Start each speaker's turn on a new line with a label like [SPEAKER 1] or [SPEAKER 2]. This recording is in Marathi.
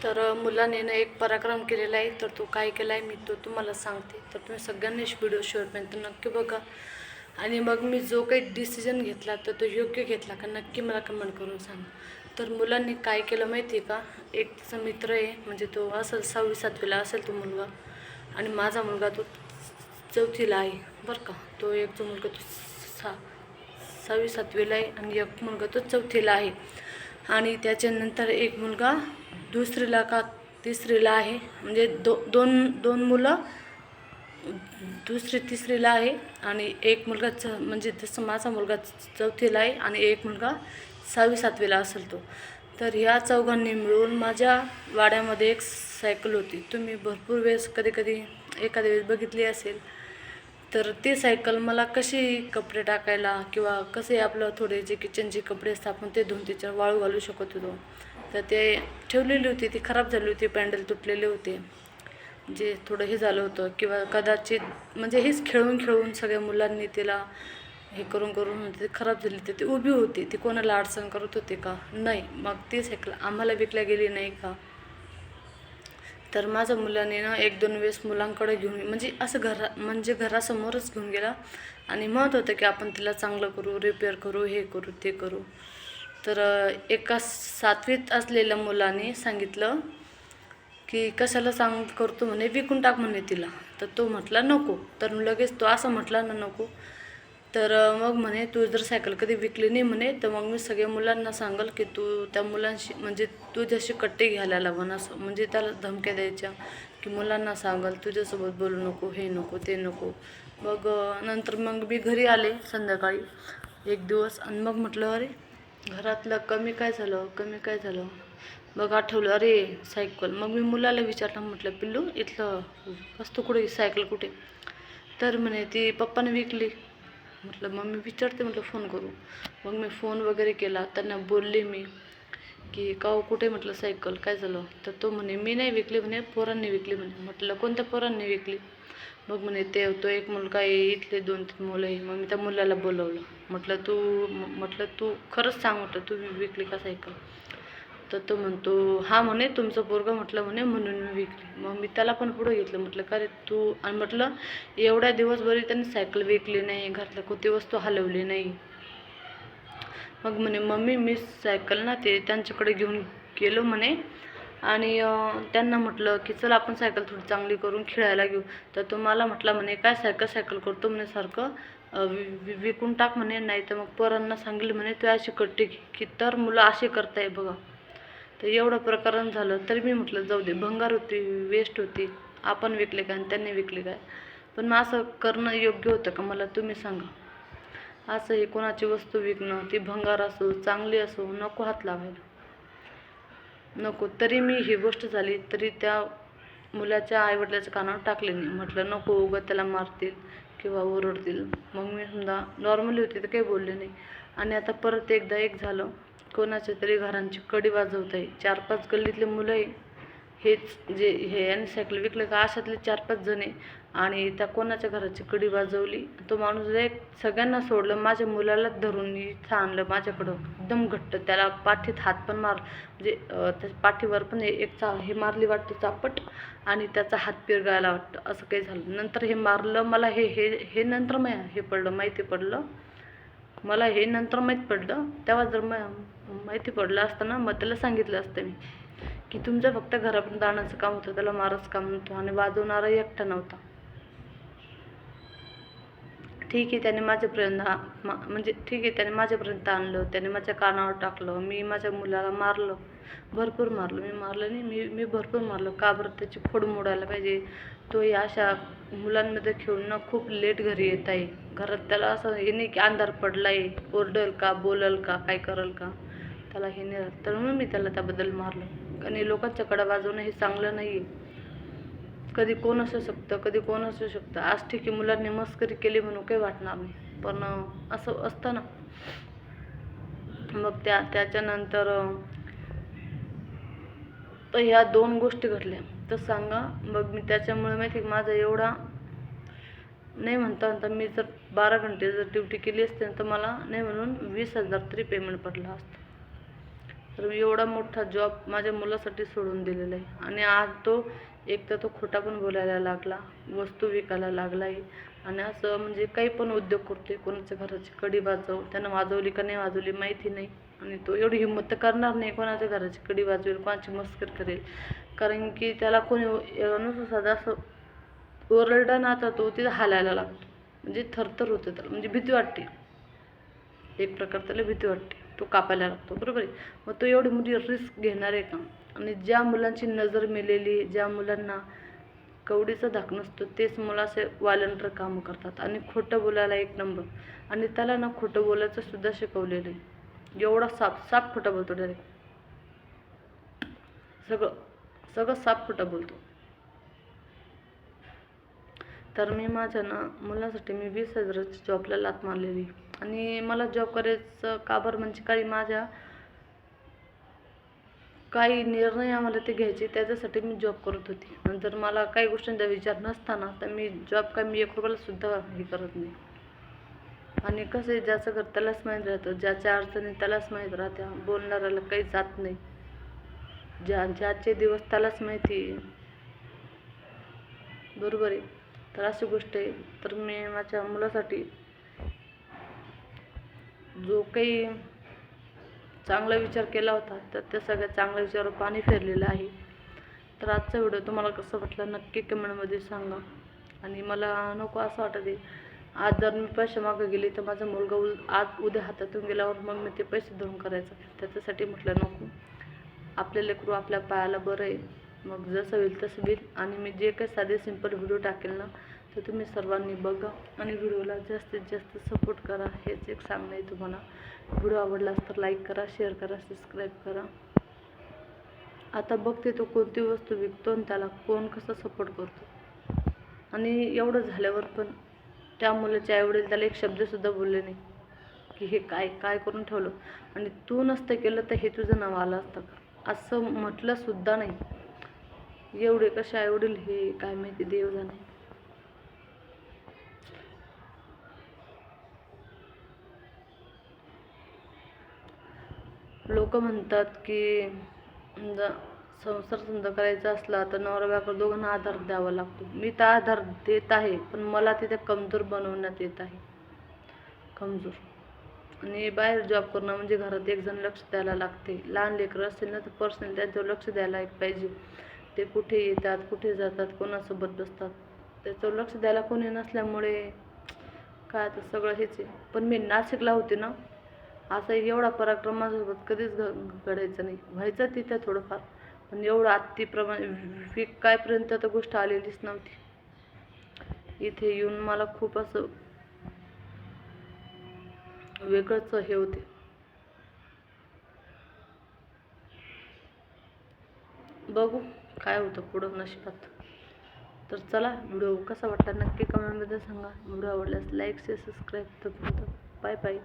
[SPEAKER 1] तर मुलाने ना एक पराक्रम केलेला आहे, तर तो काय केला आहे मी तो तुम्हाला सांगते. तर तुम्ही सगळ्यांनीच व्हिडिओ शेवटपर्यंत नक्की बघा. आणि मग मी जो काही डिसिजन घेतला तर तो योग्य घेतला का नक्की मला कमेंट करून सांगा. तर मुलांनी काय केलं माहिती आहे का, एक तिचा मित्र आहे, म्हणजे तो असेल 6वी-7वीला असेल तो मुलगा, आणि माझा मुलगा तो 4थीला आहे बरं का. तो एक जो मुलगा तो 6वी-7वीला आहे आणि एक मुलगा तो 4थीला आहे. आणि त्याच्यानंतर एक मुलगा 2रीला का 3रीला आहे, म्हणजे दोन दोन मुलं 2री-3रीला आहे आणि एक मुलगा म्हणजे जसं माझा मुलगा 4थीला आहे आणि एक मुलगा 6वी-7वीला असेल तो. तर ह्या चौघांनी मिळून माझ्या वाड्यामध्ये एक सायकल होती. तुम्ही भरपूर वेळेस कधी एखाद्या वेळेस बघितली असेल. तर ती सायकल मला कशी कपडे टाकायला किंवा कसे आपलं थोडे जे किचनचे कपडे असतात आपण ते धुवून त्याच्यावर वाळू घालू शकत होतो. तर ते ठेवलेली होती, ती खराब झाली होती, पॅन्डल तुटलेले होते, जे थोडं हे झालं होतं किंवा कदाचित म्हणजे हेच खेळून सगळ्या मुलांनी तिला हे करून ती खराब झाली. तर ती उभी होती, ती कोणाला अडचण करत होते का नाही. मग ती सायकल आम्हाला विकल्या गेली नाही का. तर माझ्या मुलाने ना 1-2 वेळेस मुलांकडे घेऊन म्हणजे असं म्हणजे घरासमोरच घेऊन गेला आणि म्हणत होतं की आपण तिला चांगलं करू, रिपेअर करू, हे करू ते करू. तर एका 7वीत असलेल्या मुलाने सांगितलं की कशाला करतो म्हणे, विकून टाक म्हणे तिला. तर तो म्हटला नको. तर लगेच तो असं म्हटला ना नको. तर मग म्हणे तू जर सायकल कधी विकली नाही म्हणे तर मग मी सगळ्या मुलांना सांगल की तू त्या मुलांशी म्हणजे तुझ्याशी कट्टे घ्यायला लावून, असं म्हणजे त्याला धमक्या द्यायच्या की मुलांना सांगल तुझ्यासोबत बोलू नको, हे नको ते नको. मग नंतर मग मी घरी आले संध्याकाळी एक दिवस आणि मग म्हटलं अरे घरातलं कमी काय झालं. मग आठवलं अरे सायकल. मग मी मुलाला विचारलं, म्हटलं पिल्लू इथलं वस्तू कुठे, सायकल कुठे. तर म्हणे ती पप्पाने विकली. म्हटलं मग मी विचारते, म्हटलं फोन करू. मग मी फोन वगैरे केला, त्यांना बोलले मी की का कुठे, म्हटलं सायकल काय झालं. तर तो म्हणे मी नाही विकली म्हणे, पोरांनी विकली म्हणे. म्हटलं कोणत्या पोरांनी विकली. मग म्हणे तो एक मुलगा आहे, इथले 2-3 मुलं आहे. मग मी त्या मुलाला बोलवलं. म्हटलं तू खरंच सांग, म्हटलं तू विकली का सायकल. तर तो म्हणतो हा म्हणे तुमचं पोरगं म्हटलं म्हणे म्हणून मी विकली. मग मी त्याला पण पुढं घेतलं. म्हटलं का रे तू, आणि म्हटलं एवढ्या दिवसभरी त्यांनी सायकल विकली नाही, घरातल्या कोणती वस्तू हलवली नाही. मग म्हणे मम्मी मी सायकल ना ते त्यांच्याकडे घेऊन गेलो म्हणे आणि त्यांना म्हटलं की चल आपण सायकल थोडी चांगली करून खेळायला घेऊ. तर तो मला म्हटला म्हणे काय सायकल करतो म्हणे सारखं, विकून टाक म्हणे, नाही तर मग पोरांना सांगेल म्हणे तू अशी कट्टी की तर मुलं असे करताय बघा. तर एवढं प्रकरण झालं. तरी मी म्हटलं जाऊ दे, भंगार होती, वेस्ट होती, आपण विकले काय आणि त्यांनी विकले काय. पण मग असं करणं योग्य होतं का मला तुम्ही सांगा. असं हे कोणाची वस्तू विकणं, ती भंगार असो चांगली असो, नको हात लावायला, नको. तरी मी ही गोष्ट झाली तरी त्या मुलाच्या आईवडिलाच्या कानावर टाकले नाही. म्हटलं नको उगाच त्याला मारतील किंवा ओरडतील. मग मी समजा नॉर्मली होती तर काही बोलले नाही. आणि आता परत एकदा एक झालं, कोणाच्या तरी घरांची कडी वाजवत आहे, 4-5 गल्लीतले मुलं आहे, हेच जे हे यांनी सायकल विकलं का अशातले 4-5 जण आहे. आणि त्या कोणाच्या घराची कडी वाजवली, तो माणूस एक सगळ्यांना सोडलं, माझ्या मुलाला धरून इथं आणलं माझ्याकडं एकदम घट्ट. त्याला पाठीत हात पण मार, म्हणजे त्या पाठीवर पण एक हे मारली वाटतं चापट, आणि त्याचा हात पिरगायला वाटतं, असं काही झालं. नंतर हे मारलं मला, हे नंतर हे पडलं, माहिती पडलं मला, हे नंतर माहीत पडलं. तेव्हा जर माहिती पडलं असतं ना मग त्याला सांगितलं असतं मी की तुमचं फक्त घरापर्यंत आणायचं काम होतं, त्याला मारायचं काम नव्हतं, आणि वाजवणारा एकटा नव्हता. ठीक आहे त्याने माझ्यापर्यंत म्हणजे ठीक आहे त्याने माझ्यापर्यंत आणलं, त्याने माझ्या कानावर टाकलं, मी माझ्या मुलाला मारलं, भरपूर मारलं. मी मारलं नाही, मी भरपूर मारलं. का बरं, त्याची फोड मोडायला पाहिजे. तो या अशा मुलांमध्ये खेळून खूप लेट घरी येत आहे. घरात त्याला असं हे नाही की अंधार पडला आहे, ओरडल का, बोलल का, काय करल का, त्याला हे नाही राहत. तर म्हणून मी त्याला त्याबद्दल मारलं. आणि लोकांच्या कडा वाजवणं हे चांगलं नाही आहे. कधी कोण असू शकतं, आज ठीक आहे मुलांनी मस्करी केली म्हणून काही वाटणार नाही, पण असं असतं ना. मग त्याच्यानंतर तर ह्या 2 गोष्टी घडल्या. तर सांगा मग मी त्याच्यामुळे माहिती माझा एवढा नाही म्हणता मी जर 12 घंटे जर ड्युटी केली असते तर मला नाही म्हणून 20,000 तरी पेमेंट पडलं असतं. तर मी एवढा मोठा जॉब माझ्या मुलासाठी सोडून दिलेला आहे. आणि आज तो एक तर तो खोटा पण बोलायला लागला, वस्तू विकायला लागला आहे. आणि असं म्हणजे काही पण उद्योग करतोय. कोणाच्या घराची कडी वाजव, त्यानं वाजवली का नाही वाजवली माहिती नाही. आणि तो एवढी हिंमत तर करणार नाही कोणाच्या घराची कडी वाजवेल, कोणाची मस्करी करेल. कारण की त्याला कोणी नुसतं साधं असं ओरडलं ना तर तो तिथं हालायला लागतो. म्हणजे थरथर होतं त्याला, म्हणजे भीती वाटते. एक प्रकार त्याला भीती वाटते, तो कापायला लागतो. बरोबर आहे. मग तो एवढी मोठी रिस्क घेणार आहे का? आणि ज्या मुलांची नजर मेलेली, ज्या मुलांना कवडीचा धाक नसतो, तेच मुलं असे वालंटर कामं करतात. आणि खोटं बोलायला एक नंबर. आणि त्याला ना खोटं बोलायचं सुद्धा शिकवलेलं आहे. एवढा साफ खोटं बोलतो डायरेक्ट. सगळं साफ खोटं बोलतो. तर मी माझ्या ना मुलासाठी मी 20,000ची जॉबला लाथ मारलेली. आणि मला जॉब करायचं का बरं, म्हणजे काही निर्णय आम्हाला ते घ्यायचे, त्याच्यासाठी मी जॉब करत होती. नंतर मला काही गोष्टींचा विचार नसताना तर मी जॉब मी 1 रुपयाला सुद्धा हे करत नाही. आणि कसं आहे, ज्याचं घर त्यालाच माहीत राहतं, ज्याच्या अडचणी त्यालाच माहीत राहत्या, बोलणाऱ्याला काही जात नाही. ज्याचे दिवस त्यालाच माहिती आहे. बरोबर आहे. तर अशी गोष्ट आहे. तर मी माझ्या मुलासाठी जो काही चांगला विचार केला होता, तर त्या सगळ्या चांगल्या विचारावर पाणी फिरलेलं आहे. तर आजचा व्हिडिओ तुम्हाला कसं वाटलं नक्की कमेंटमध्ये सांगा. आणि मला नको असं वाटत आहे, आज जर मी पैसे मागं गेले तर माझा मुलगा आज उद्या हातातून गेल्यावर मग मी ते पैसे धरून करायचं. त्याच्यासाठी म्हटलं नको, आपले लेकरू आपल्या पायाला बरं आहे. मग जसं होईल तसं होईल. आणि मी जे काही साधे सिंपल व्हिडिओ टाकेल ना, तर तुम्ही सर्वांनी बघा आणि व्हिडिओला जास्तीत जास्त सपोर्ट करा. हेच एक सांगणं आहे तुम्हाला. व्हिडिओ आवडलास तर लाईक करा, शेअर करा, सबस्क्राईब करा. आता बघते तो कोणती वस्तू विकतो आणि त्याला कोण कसं सपोर्ट करतो. आणि एवढं झाल्यावर पण त्या मुलाच्या आईवडील त्याला एक शब्दसुद्धा बोलले नाही की हे काय करून ठेवलं, आणि तू नसतं केलं तर हे तुझं नाव आलं असतं का, असं म्हटलं सुद्धा नाही. एवढे कसे आईवडील हे काय माहिती, देव जाणे. लोक म्हणतात की संसार समजा करायचा असला तर नवरा बायको दोघांना आधार द्यावा लागतो. मी तर आधार देत आहे, पण मला तिथे कमजोर बनवण्यात येत आहे. कमजोर. आणि बाहेर जॉब करणं म्हणजे घरात एक जण लक्ष द्यायला लागते. लहान लेकरं असेल ना तर पर्सनली त्यांच्यावर लक्ष द्यायला एक पाहिजे. ते कुठे येतात, कुठे जातात, कोणासोबत बसतात, त्याच्यावर लक्ष द्यायला कोणी नसल्यामुळे काय आता सगळं हेच आहे. पण मी नाशिकला होते ना, असं एवढा पराक्रम माझ्यासोबत कधीच घडायचं नाही. व्हायचं तिथं थोडंफार, पण एवढं अतिप्रमाणे विकायपर्यंत तर गोष्ट आलेलीच नव्हती. इथे येऊन मला खूप असं वेगळंच हे होते. बघू काय होतं पुढं नशिबात. तर चला, व्हिडिओ कसा वाटला नक्की कमेंटमध्ये सांगा. व्हिडिओ आवडल्यास लाईक शेअर सबस्क्राईब. तर बाय बाय.